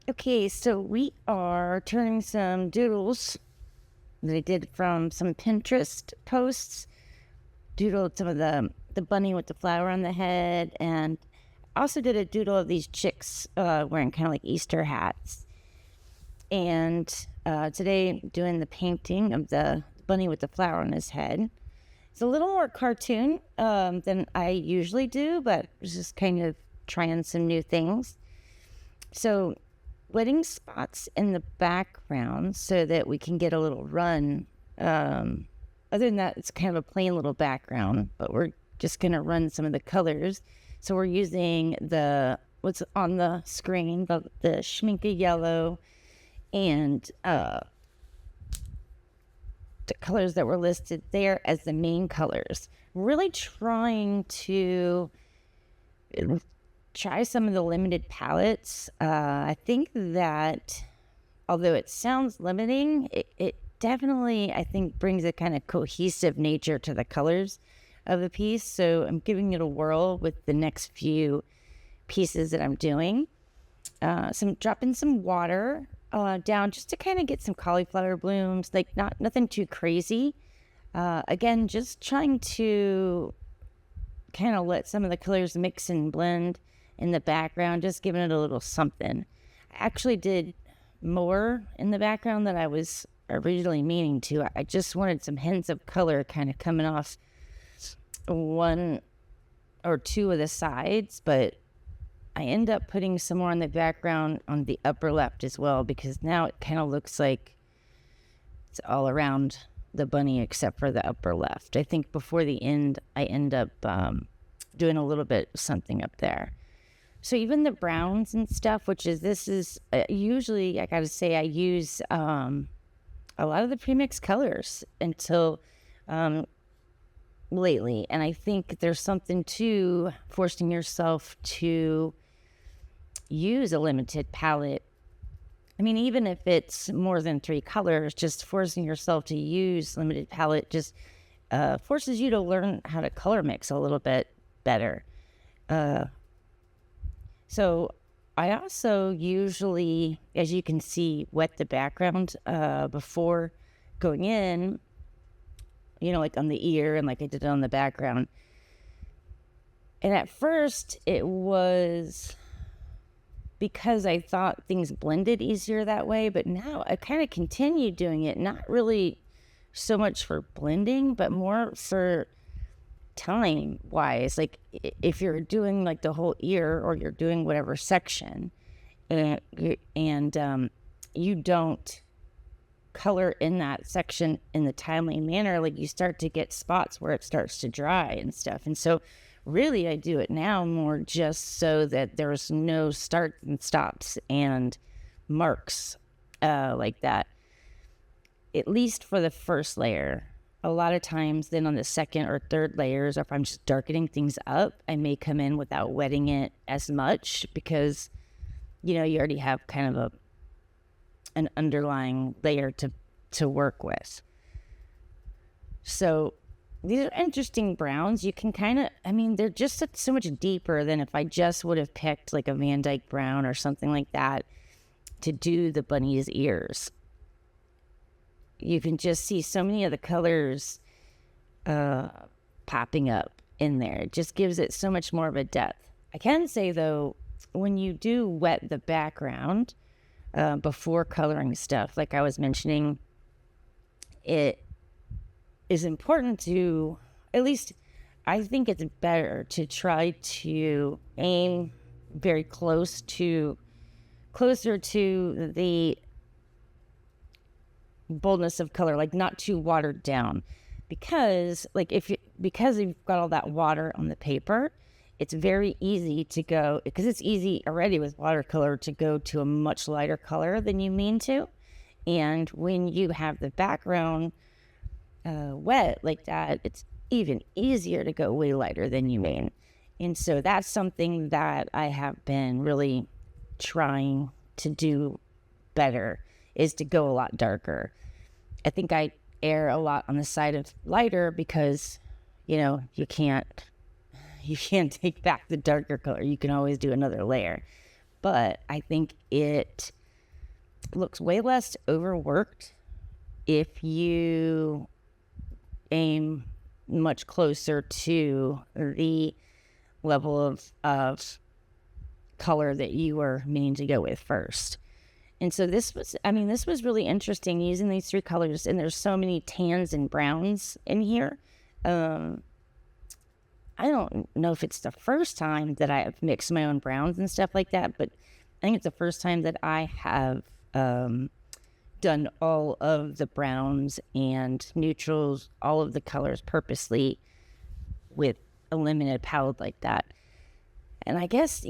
Okay, so we are turning some doodles that I did from some Pinterest posts. Doodled some of the bunny with the flower on the head, and also did a doodle of these chicks wearing kind of like Easter hats. And today, doing the painting of the bunny with the flower on his head. It's a little more cartoon than I usually do, but it's just kind of trying some new things. So wedding spots in the background so that we can get a little run. Other than that, it's kind of a plain little background, but we're just going to run some of the colors. So we're using what's on the screen, the Schminke yellow, and the colors that were listed there as the main colors. Really trying to try some of the limited palettes. I think that although it sounds limiting, it definitely, I think, brings a kind of cohesive nature to the colors of the piece. So I'm giving it a whirl with the next few pieces that I'm doing. Dropping some water down just to kind of get some cauliflower blooms, like nothing too crazy. Again, just trying to kind of let some of the colors mix and blend in the background, just giving it a little something. I actually did more in the background than I was originally meaning to. I just wanted some hints of color kind of coming off one or two of the sides, but I end up putting some more on the background on the upper left as well, because now it kind of looks like it's all around the bunny except for the upper left. I think before the end, I end up doing a little bit something up there. So even the browns and stuff, this is usually, I gotta say, I use a lot of the premixed colors until lately. And I think there's something to forcing yourself to use a limited palette. I mean, even if it's more than 3 colors, just forcing yourself to use limited palette just forces you to learn how to color mix a little bit better. So I also usually, as you can see, wet the background before going in, like on the ear and like I did on the background. And at first it was because I thought things blended easier that way, but now I kind of continue doing it, not really so much for blending, but more for time wise. Like if you're doing like the whole ear or you're doing whatever section and you don't color in that section in the timely manner, like you start to get spots where it starts to dry and stuff. And so really I do it now more just so that there's no starts and stops and marks like that, at least for the first layer. A lot of times then on the second or third layers, or if I'm just darkening things up, I may come in without wetting it as much because, you already have kind of an underlying layer to work with. So these are interesting browns. You can kind of, they're just so much deeper than if I just would have picked like a Van Dyke brown or something like that to do the bunny's ears. You can just see so many of the colors popping up in there. It just gives it so much more of a depth. I can say, though, when you do wet the background before coloring stuff, like I was mentioning, it is important to, at least I think it's better to try to aim very closer to the boldness of color, like not too watered down, because because you've got all that water on the paper, it's very easy to go, because it's easy already with watercolor to go to a much lighter color than you mean to. And when you have the background wet like that, it's even easier to go way lighter than you mean. And so that's something that I have been really trying to do better, is to go a lot darker. I think I err a lot on the side of lighter because, you can't take back the darker color. You can always do another layer. but I think it looks way less overworked if you aim much closer to the level of color that you were meaning to go with first. And so this was really interesting using these three colors, and there's so many tans and browns in here. I don't know if it's the first time that I have mixed my own browns and stuff like that, but I think it's the first time that I have done all of the browns and neutrals, all of the colors purposely with a limited palette like that. And I guess,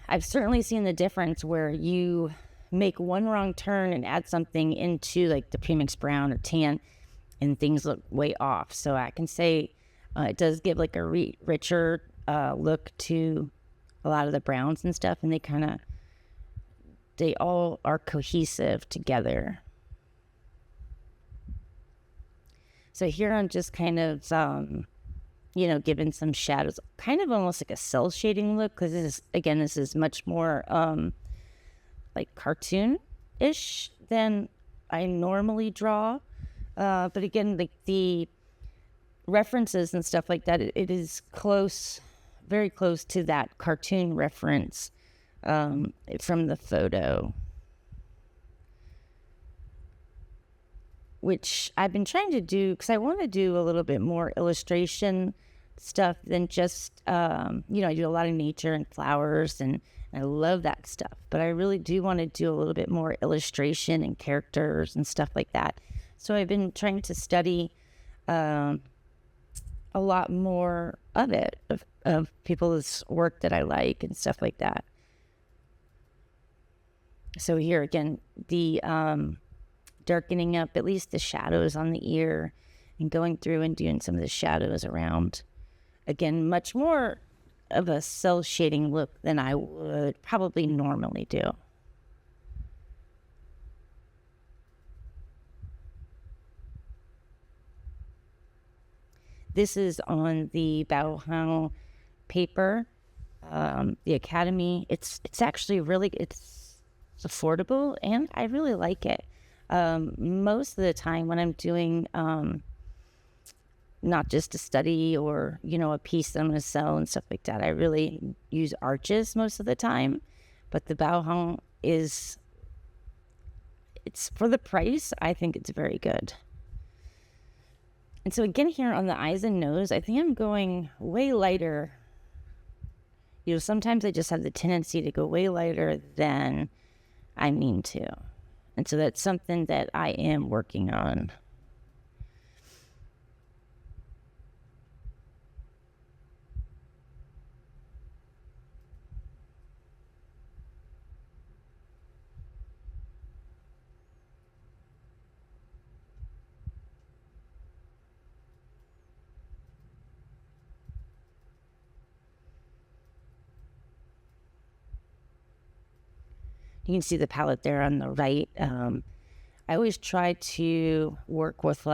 I've certainly seen the difference where you make one wrong turn and add something into like the premix brown or tan and things look way off. So I can say it does give like a richer look to a lot of the browns and stuff, and they all are cohesive together. So here I'm just kind of given some shadows, kind of almost like a cell shading look, because this is much more like cartoon-ish than I normally draw. But again, like the references and stuff like that, it is close, very close to that cartoon reference from the photo, which I've been trying to do because I want to do a little bit more illustration stuff than just, I do a lot of nature and flowers, and I love that stuff, but I really do want to do a little bit more illustration and characters and stuff like that. So I've been trying to study a lot more of it, of people's work that I like and stuff like that. So here again, the darkening up at least the shadows on the ear and going through and doing some of the shadows around. Again, much more of a cell shading look than I would probably normally do. This is on the Bauhaus paper, the Academy. It's actually really, it's affordable, and I really like it. Most of the time when I'm doing not just a study or, a piece that I'm going to sell and stuff like that, I really use arches most of the time. But the Bauhaus it's for the price, I think it's very good. And so again, here on the eyes and nose, I think I'm going way lighter. Sometimes I just have the tendency to go way lighter than I mean to. And so that's something that I am working on. You can see the palette there on the right. I always try to work with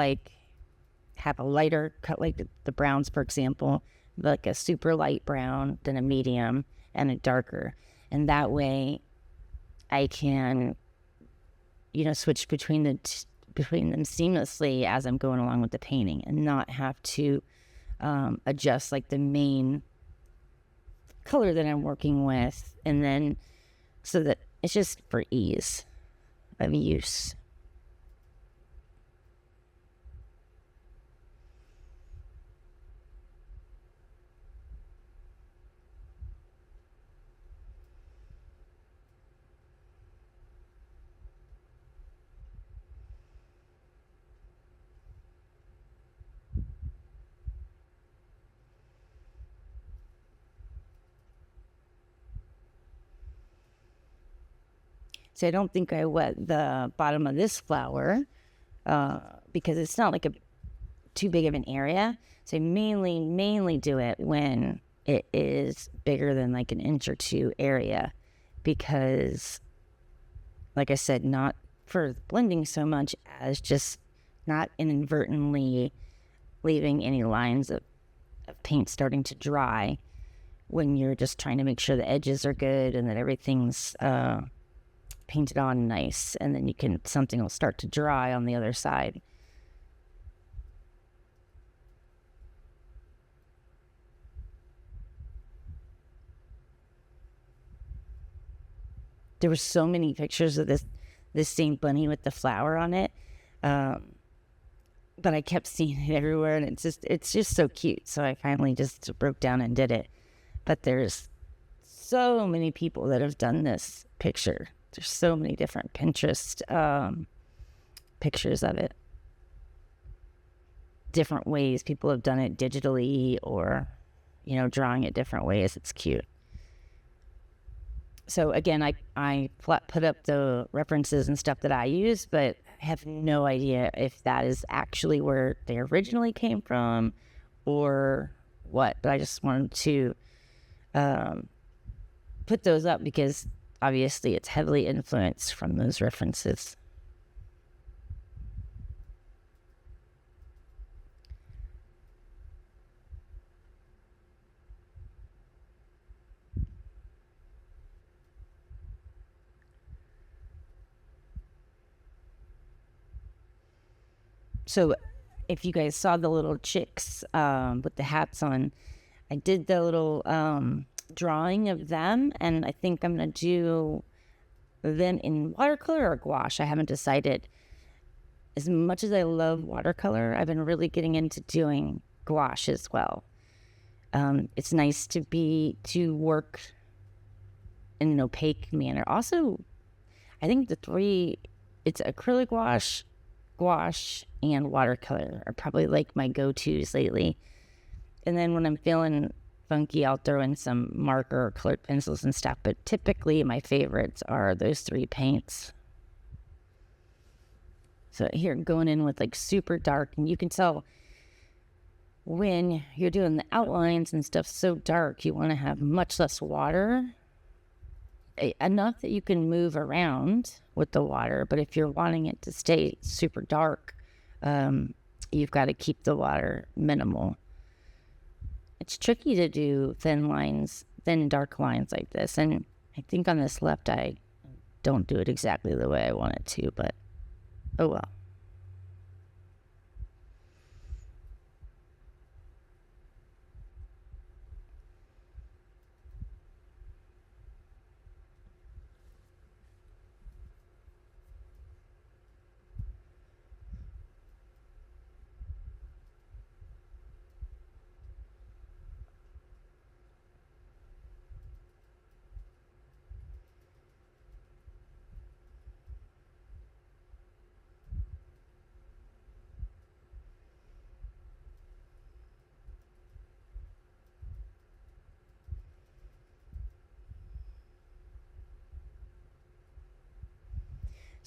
have a lighter cut, like the browns, for example, like a super light brown, then a medium, and a darker. And that way I can, switch between them seamlessly as I'm going along with the painting and not have to adjust like the main color that I'm working with. And then so that it's just for ease of use. So I don't think I wet the bottom of this flower because it's not like too big of an area. So I mainly do it when it is bigger than like an inch or two area, because like I said, not for blending so much as just not inadvertently leaving any lines of paint starting to dry when you're just trying to make sure the edges are good and that everything's painted on nice, and then something will start to dry on the other side. There were so many pictures of this same bunny with the flower on it, but I kept seeing it everywhere, and it's just so cute. So I finally just broke down and did it. But there's so many people that have done this picture. There's so many different Pinterest pictures of it. Different ways people have done it digitally, or drawing it different ways. It's cute. So again, I put up the references and stuff that I use, but I have no idea if that is actually where they originally came from or what. But I just wanted to put those up because obviously it's heavily influenced from those references. So if you guys saw the little chicks with the hats on, I did the little drawing of them, and I think I'm going to do them in watercolor or gouache. I haven't decided. As much as I love watercolor, I've been really getting into doing gouache as well. It's nice to work in an opaque manner. Also, I think it's acrylic gouache, and watercolor are probably like my go-tos lately. And then when I'm feeling funky, I'll throw in some marker or colored pencils and stuff. But typically my favorites are those three paints. So here, going in with like super dark, and you can tell when you're doing the outlines and stuff so dark, you want to have much less water, enough that you can move around with the water. But if you're wanting it to stay super dark, you've got to keep the water minimal. It's tricky to do thin dark lines like this. And I think on this left, I don't do it exactly the way I want it to, but oh well.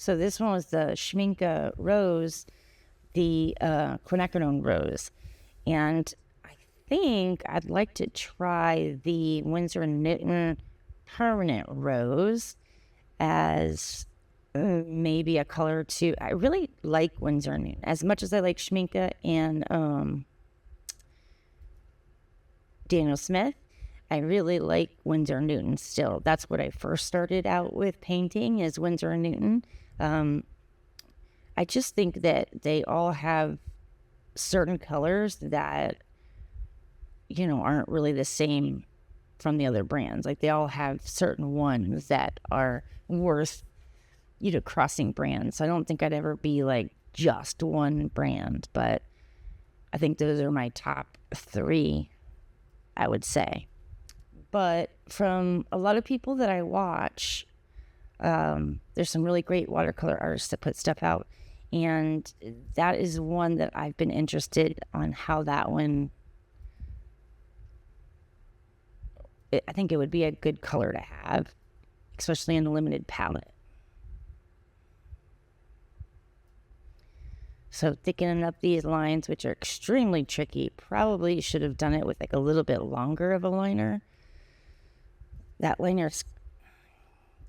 So this one was the Schminke Rose, the Quin Rose. And I think I'd like to try the Winsor & Newton Permanent Rose as maybe a color too. I really like Winsor & Newton as much as I like Schminke and Daniel Smith. I really like Winsor & Newton still. That's what I first started out with painting, is Winsor & Newton. I just think that they all have certain colors that, aren't really the same from the other brands. Like they all have certain ones that are worth, crossing brands. So I don't think I'd ever be like just one brand, but I think those are my top three, I would say. But from a lot of people that I watch, there's some really great watercolor artists that put stuff out, and that is one that I've been interested on how that one, I think it would be a good color to have, especially in a limited palette. So thickening up these lines, which are extremely tricky, probably should have done it with like a little bit longer of a liner. That liner's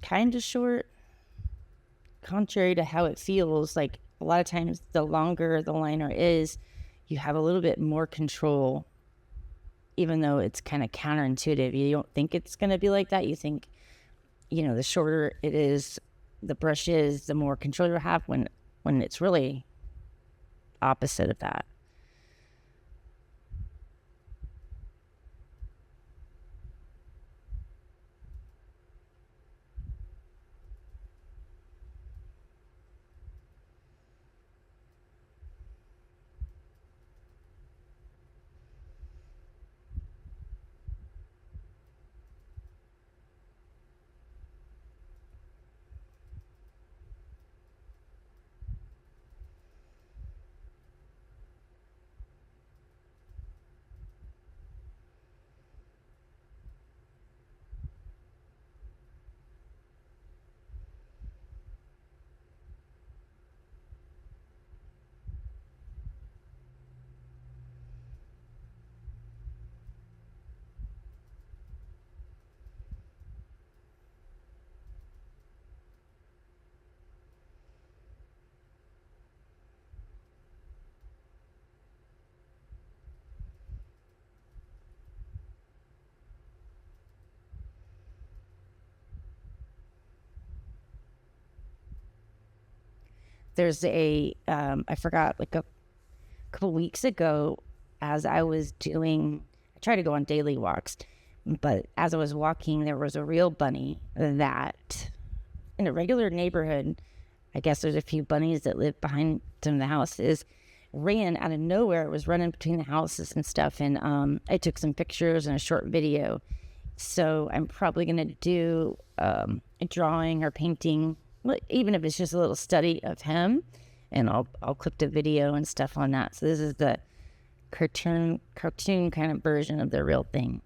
kind of short, contrary to how it feels. Like a lot of times the longer the liner is, you have a little bit more control even though it's kind of counterintuitive. You don't think it's going to be like that. You think, the shorter it is, the brush is, the more control you have, when it's really opposite of that. There's I forgot, like a couple weeks ago, as I was I try to go on daily walks, but as I was walking, there was a real bunny that, in a regular neighborhood, I guess there's a few bunnies that live behind some of the houses, ran out of nowhere. It was running between the houses and stuff. And I took some pictures and a short video. So I'm probably going to do a drawing or painting, even if it's just a little study of him. And I'll clip the video and stuff on that. So this is the cartoon kind of version of the real thing.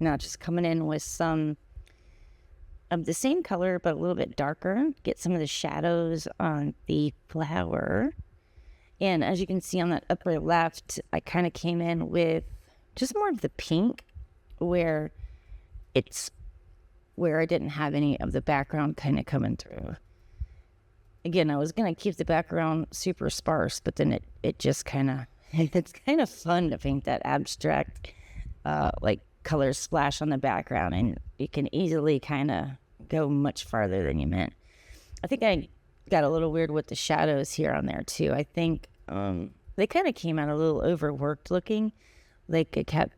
Now just coming in with some of the same color, but a little bit darker. Get some of the shadows on the flower. And as you can see on that upper left, I kind of came in with just more of the pink, where I didn't have any of the background kind of coming through. Again, I was going to keep the background super sparse, but then it just kind of, it's kind of fun to paint that abstract, like color splash on the background, and you can easily kind of go much farther than you meant. I think I got a little weird with the shadows here on there too. I think they kind of came out a little overworked looking. Like it kept,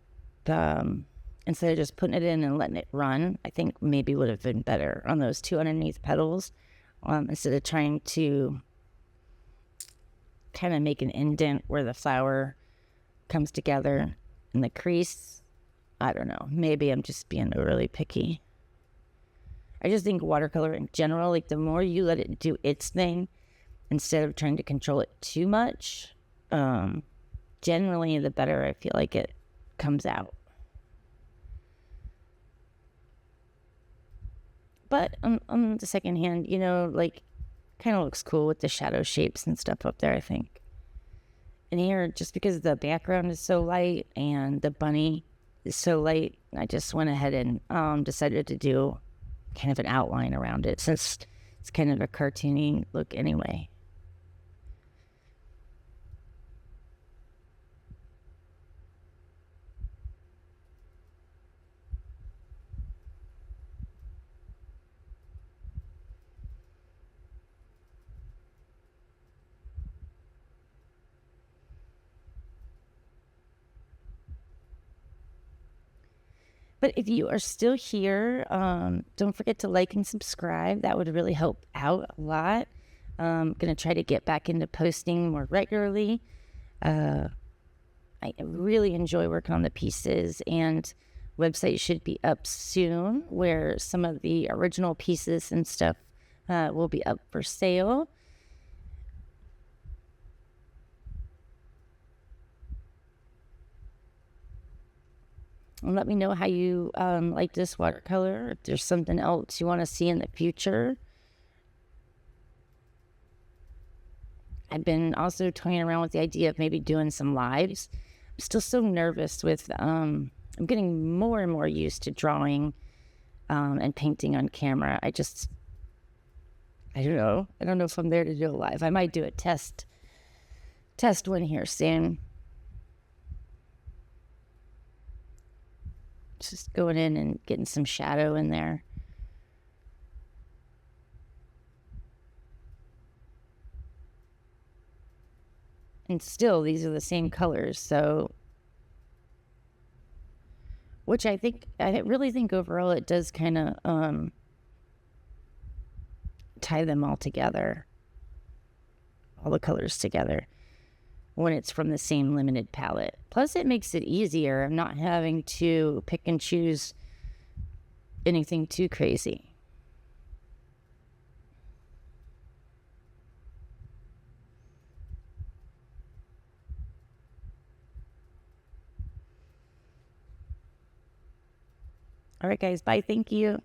instead of just putting it in and letting it run, I think maybe would have been better on those two underneath petals, instead of trying to kind of make an indent where the flower comes together in the crease. I don't know. Maybe I'm just being overly picky. I just think watercolor in general, like the more you let it do its thing, instead of trying to control it too much, generally the better I feel like it comes out. But on the second hand, like kind of looks cool with the shadow shapes and stuff up there, I think. And here, just because the background is so light and the bunny is so light, I just went ahead and decided to do kind of an outline around it, since it's kind of a cartoony look anyway. But if you are still here, don't forget to like and subscribe. That would really help out a lot. I'm going to try to get back into posting more regularly. I really enjoy working on the pieces, and website should be up soon where some of the original pieces and stuff will be up for sale. And let me know how you like this watercolor. If there's something else you want to see in the future. I've been also toying around with the idea of maybe doing some lives. I'm still so nervous with, I'm getting more and more used to drawing and painting on camera. I don't know. I don't know if I'm there to do a live. I might do a test one here soon. Just going in and getting some shadow in there. And still, these are the same colors, so, which I really think overall it does kind of tie them all together, all the colors together, when it's from the same limited palette. Plus, it makes it easier. I'm not having to pick and choose anything too crazy. All right, guys. Bye. Thank you.